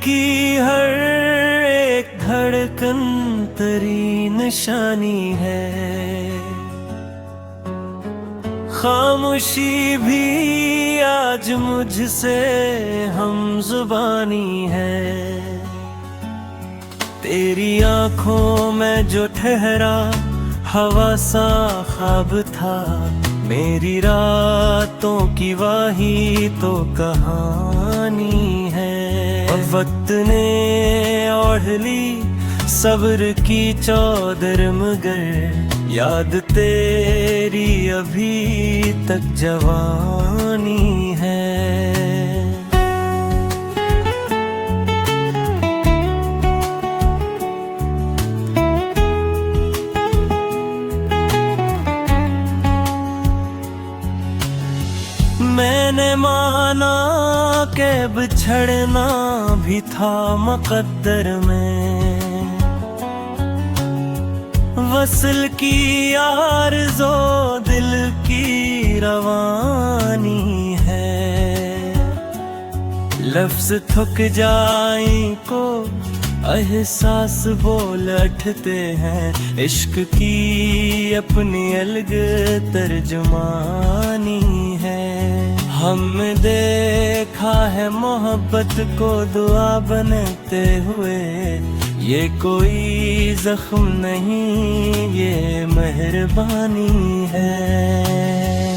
की हर एक धड़कन तेरी निशानी है। खामोशी भी आज मुझसे हम जुबानी है। तेरी आंखों में जो ठहरा हवा सा ख्वाब था, मेरी रातों की वाही तो कहानी है। वक्त ने ओढ़ ली सब्र की चादर, मगर याद तेरी अभी तक जवानी है। मैंने माना के बिछड़ना भी था मुकद्दर में, वसल की आरज़ो दिल की रवानी है। लफ्ज़ थक जाए को एहसास बोल उठते हैं, इश्क की अपनी अलग तर्जुमानी है। हमने देखा है मोहब्बत को दुआ बनते हुए, ये कोई जख्म नहीं ये मेहरबानी है।